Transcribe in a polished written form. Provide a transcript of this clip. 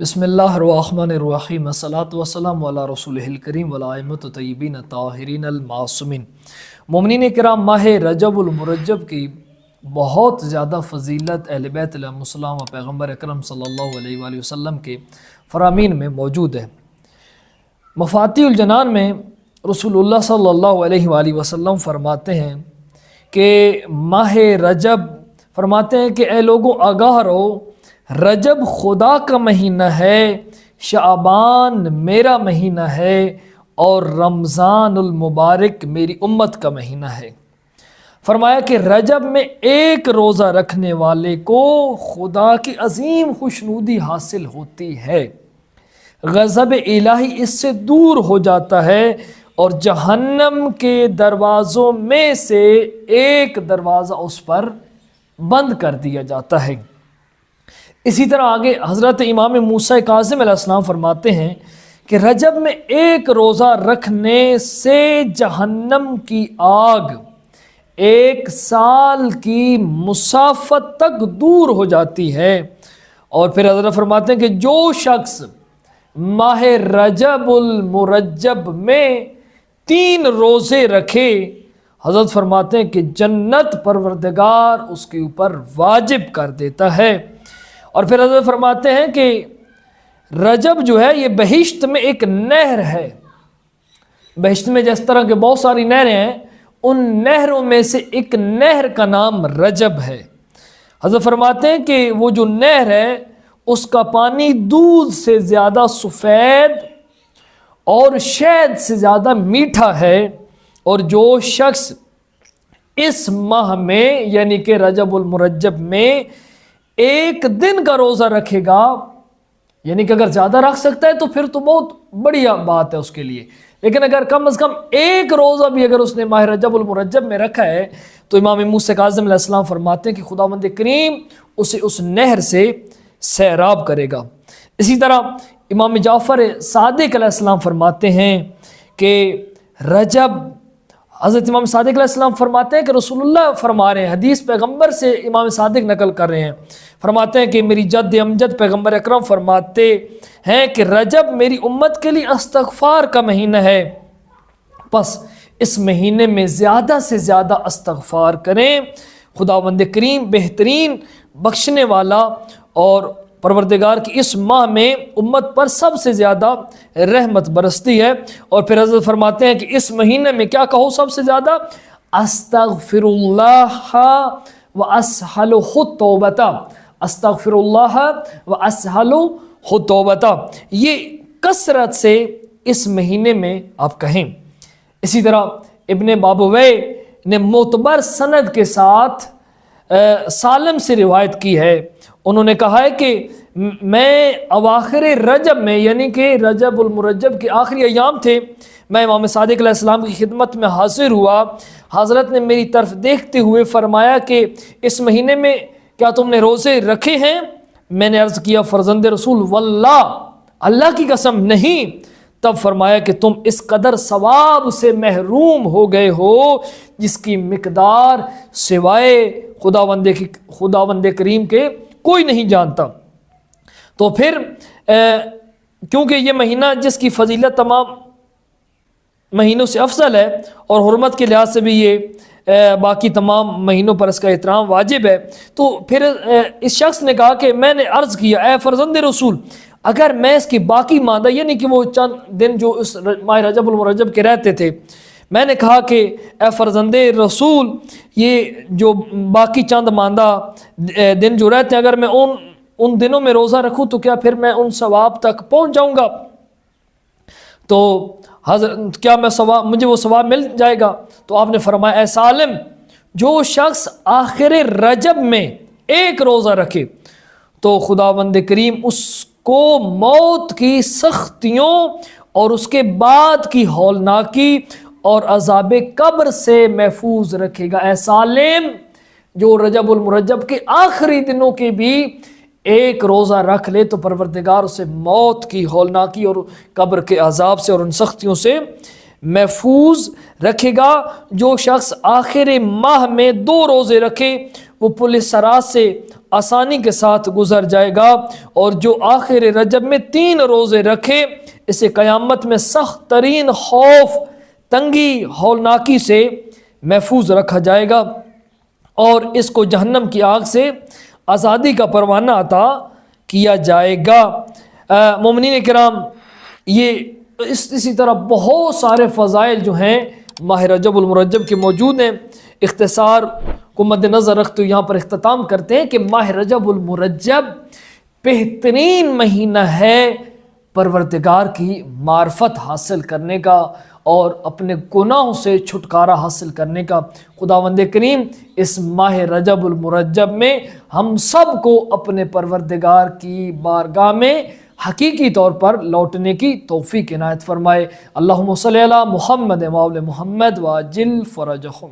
بسم اللہ الرحمن الرحیم الصلاۃ والسلام علی رسولہ الکریم والائمۃ الطیبین الطاہرین المعصومین۔ مومنین کرام، ماہ رجب المرجب کی بہت زیادہ فضیلت اہل بیت علیہ السلام و پیغمبر اکرم صلی اللہ علیہ وآلہ وسلم کے فرامین میں موجود ہے۔ مفاتیح الجنان میں رسول اللہ صلی اللہ علیہ وآلہ وسلم فرماتے ہیں کہ ماہ رجب فرماتے ہیں کہ اے لوگوں آگاہ رہو، رجب خدا کا مہینہ ہے، شعبان میرا مہینہ ہے اور رمضان المبارک میری امت کا مہینہ ہے۔ فرمایا کہ رجب میں ایک روزہ رکھنے والے کو خدا کی عظیم خوشنودی حاصل ہوتی ہے، غضب الہی اس سے دور ہو جاتا ہے اور جہنم کے دروازوں میں سے ایک دروازہ اس پر بند کر دیا جاتا ہے۔ اسی طرح آگے حضرت امام موسیٰ کاظم علیہ السلام فرماتے ہیں کہ رجب میں ایک روزہ رکھنے سے جہنم کی آگ 1 سال کی مسافت تک دور ہو جاتی ہے۔ اور پھر حضرت فرماتے ہیں کہ جو شخص ماہ رجب المرجب میں 3 روزے رکھے، حضرت فرماتے ہیں کہ جنت پروردگار اس کے اوپر واجب کر دیتا ہے۔ اور پھر حضرت فرماتے ہیں کہ رجب جو ہے یہ بہشت میں ایک نہر ہے۔ بہشت میں جس طرح کے بہت ساری نہریں ہیں، ان نہروں میں سے ایک نہر کا نام رجب ہے۔ حضرت فرماتے ہیں کہ وہ جو نہر ہے اس کا پانی دودھ سے زیادہ سفید اور شہد سے زیادہ میٹھا ہے، اور جو شخص اس ماہ میں یعنی کہ رجب المرجب میں 1 دن کا روزہ رکھے گا، یعنی کہ اگر زیادہ رکھ سکتا ہے تو پھر تو بہت بڑھیا بات ہے اس کے لیے، لیکن اگر کم از کم 1 روزہ بھی اگر اس نے ماہ رجب المرجب میں رکھا ہے تو امام موسیٰ کاظم علیہ السلام فرماتے ہیں کہ خداوند کریم اسے اس نہر سے سیراب کرے گا۔ اسی طرح امام جعفر صادق علیہ السلام فرماتے ہیں کہ رجب، حضرت امام صادق علیہ السلام فرماتے ہیں کہ رسول اللہ فرما رہے ہیں، حدیث پیغمبر سے امام صادق نقل کر رہے ہیں، فرماتے ہیں کہ میری جد امجد پیغمبر اکرم فرماتے ہیں کہ رجب میری امت کے لیے استغفار کا مہینہ ہے، پس اس مہینے میں زیادہ سے زیادہ استغفار کریں۔ خداوند کریم بہترین بخشنے والا اور پروردگار کی اس ماہ میں امت پر سب سے زیادہ رحمت برستی ہے۔ اور پھر حضرت فرماتے ہیں کہ اس مہینے میں کیا کہو سب سے زیادہ؟ استغفر اللہ واسہلہ التوبۃ، استغفر اللہ واسہلہ التوبۃ، یہ کثرت سے اس مہینے میں آپ کہیں۔ اسی طرح ابن بابویہ نے معتبر سند کے ساتھ سالم سے روایت کی ہے، انہوں نے کہا ہے کہ میں اواخر رجب میں یعنی کہ رجب المرجب کے آخری ایام تھے، میں امام صادق علیہ السلام کی خدمت میں حاضر ہوا، حضرت نے میری طرف دیکھتے ہوئے فرمایا کہ اس مہینے میں کیا تم نے روزے رکھے ہیں؟ میں نے عرض کیا فرزند رسول واللہ، اللہ کی قسم نہیں۔ تب فرمایا کہ تم اس قدر ثواب سے محروم ہو گئے ہو جس کی مقدار سوائے خداوند کریم کے کوئی نہیں جانتا۔ تو پھر کیونکہ یہ مہینہ جس کی فضیلت تمام مہینوں سے افضل ہے اور حرمت کے لحاظ سے بھی یہ باقی تمام مہینوں پر اس کا احترام واجب ہے، تو پھر اس شخص نے کہا کہ میں نے عرض کیا اے فرزند رسول، اگر میں اس کی باقی ماندہ یعنی کہ وہ چند دن جو اس ماہ رجب المرجب کے رہتے تھے، میں نے کہا کہ اے فرزند رسول یہ جو باقی چند ماندہ دن جو رہتے ہیں، اگر میں ان دنوں میں روزہ رکھوں تو کیا پھر میں ان ثواب تک پہنچ جاؤں گا؟ تو حضرت کیا مجھے وہ ثواب مل جائے گا؟ تو آپ نے فرمایا اے سالم، جو شخص آخر رجب میں 1 روزہ رکھے تو خداوند کریم اس کو موت کی سختیوں اور اس کے بعد کی ہولناکی اور عذاب قبر سے محفوظ رکھے گا۔ اے سالم، جو رجب المرجب کے آخری دنوں کے بھی 1 روزہ رکھ لے تو پروردگار اسے موت کی ہولناکی اور قبر کے عذاب سے اور ان سختیوں سے محفوظ رکھے گا۔ جو شخص آخر ماہ میں 2 روزے رکھے وہ پل صراط سے آسانی کے ساتھ گزر جائے گا، اور جو آخر رجب میں 3 روزے رکھے اسے قیامت میں سخت ترین خوف، تنگی، ہولناکی سے محفوظ رکھا جائے گا، اور اس کو جہنم کی آگ سے آزادی کا پروانہ عطا کیا جائے گا۔ مومنین کرام، یہ اسی طرح بہت سارے فضائل جو ہیں ماہ رجب المرجب کے موجود ہیں۔ اختصار کو مد نظر رکھتے ہوئے یہاں پر اختتام کرتے ہیں کہ ماہ رجب المرجب بہترین مہینہ ہے پروردگار کی معرفت حاصل کرنے کا اور اپنے گناہوں سے چھٹکارا حاصل کرنے کا۔ خداوند کریم اس ماہ رجب المرجب میں ہم سب کو اپنے پروردگار کی بارگاہ میں حقیقی طور پر لوٹنے کی توفیق عنایت فرمائے۔ اللہم صلی علی محمد و آل محمد وعجل فرجہم۔